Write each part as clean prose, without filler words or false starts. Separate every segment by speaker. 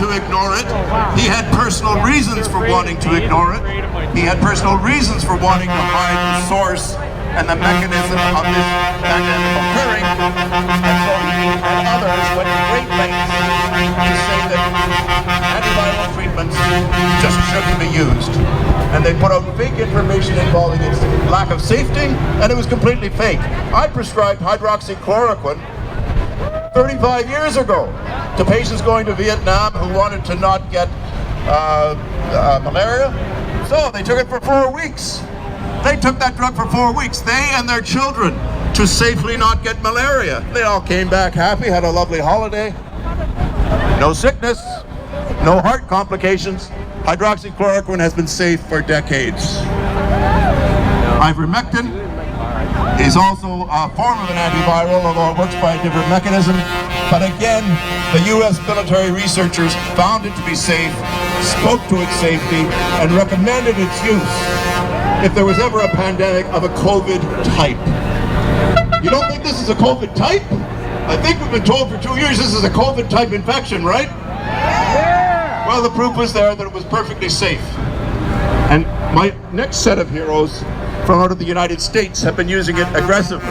Speaker 1: to ignore it. He had personal reasons for wanting to ignore it. He had personal reasons for wanting to hide the source and the mechanism of this pandemic occurring. And so he and others went to great lengths to say that antiviral treatments just shouldn't be used. And they put out fake information involving its lack of safety, and it was completely fake. I prescribed hydroxychloroquine 35 years ago to patients going to Vietnam who wanted to not get malaria. So they took it for 4 weeks. They took that drug for 4 weeks, they and their children, to safely not get malaria. They all came back happy, had a lovely holiday. No sickness, no heart complications. Hydroxychloroquine has been safe for decades. Ivermectin is also a form of an antiviral, although it works by a different mechanism. But again, the U.S. military researchers found it to be safe, spoke to its safety, and recommended its use if there was ever a pandemic of a COVID type. You don't think this is a COVID type? I think we've been told for 2 years this is a COVID type infection, right? Yeah. Well, the proof was there that it was perfectly safe. And my next set of heroes from out of the United States have been using it aggressively.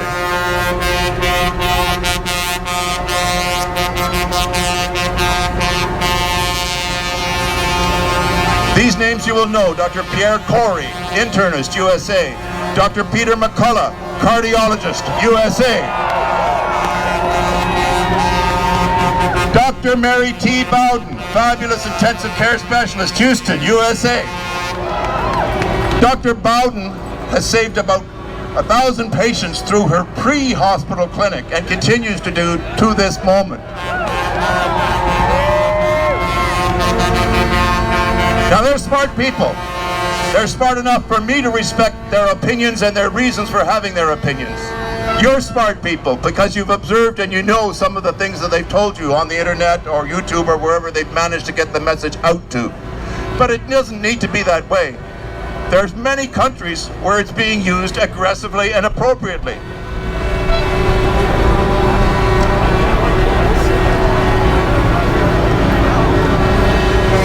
Speaker 1: These names you will know: Dr. Pierre Corey, internist, USA. Dr. Peter McCullough, cardiologist, USA. Dr. Mary T. Bowden, fabulous intensive care specialist, Houston, USA. Dr. Bowden has saved about 1,000 patients through her pre-hospital clinic and continues to do to this moment. Now, they're smart people. They're smart enough for me to respect their opinions and their reasons for having their opinions. You're smart people because you've observed and you know some of the things that they've told you on the internet or YouTube or wherever they've managed to get the message out to. But it doesn't need to be that way. There's many countries where it's being used aggressively and appropriately.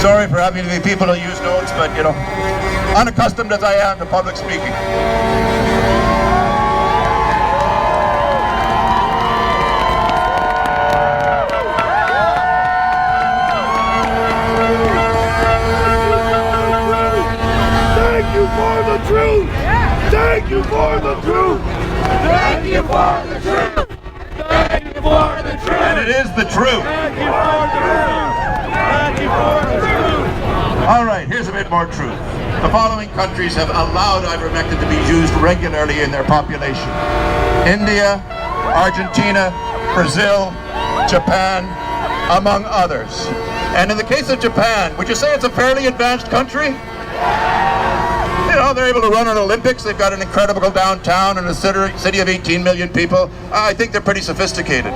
Speaker 1: Sorry for having to be people to use notes, but you know, unaccustomed as I am to public speaking.
Speaker 2: Thank you for the truth! Thank you for the truth! Thank you for the truth! Thank you for the truth!
Speaker 1: And it is the truth!
Speaker 2: Thank you for the truth! Thank you for the truth!
Speaker 1: All right, here's a bit more truth. The following countries have allowed ivermectin to be used regularly in their population: India, Argentina, Brazil, Japan, among others. And in the case of Japan, would you say it's a fairly advanced country? You know, they're able to run an Olympics. They've got an incredible downtown and a city of 18 million people. I think they're pretty sophisticated.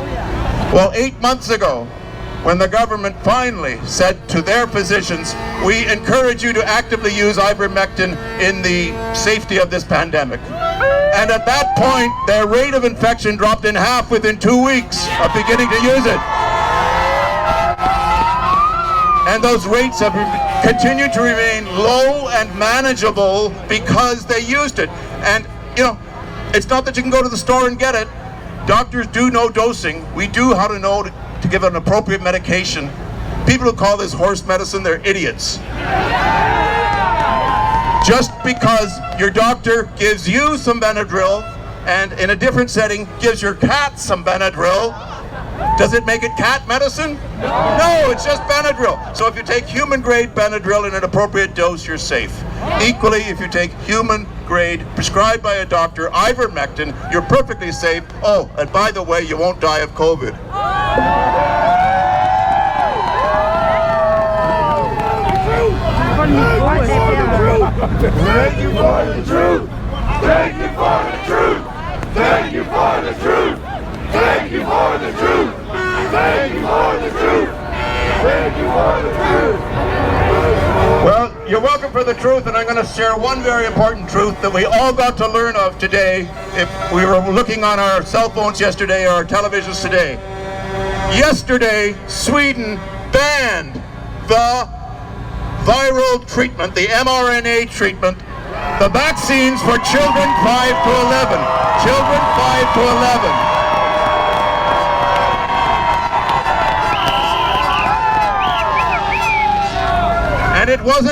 Speaker 1: Well, 8 months ago, when the government finally said to their physicians, we encourage you to actively use ivermectin in the safety of this pandemic. And at that point, their rate of infection dropped in half within 2 weeks of beginning to use it. And those rates have continued to remain low and manageable because they used it. And, you know, it's not that you can go to the store and get it. Doctors do know dosing. We do how to know to give an appropriate medication. People who call this horse medicine, they're idiots. Just because your doctor gives you some Benadryl and in a different setting gives your cat some Benadryl, does it make it cat medicine? No, it's just Benadryl. So if you take human-grade Benadryl in an appropriate dose, you're safe. Equally, if you take human-grade, prescribed by a doctor, ivermectin, you're perfectly safe. Oh, and by the way, you won't die of COVID.
Speaker 2: Thank you for the truth! Thank you for the truth! Thank you for the truth! Thank you for the truth! Thank you for the truth! Thank you for the truth!
Speaker 1: Well, you're welcome for the truth, and I'm going to share one very important truth that we all got to learn of today if we were looking on our cell phones yesterday or our televisions today. Yesterday, Sweden banned the viral treatment, the mRNA treatment, the vaccines for children 5 to 11. Children 5 to 11. And it wasn't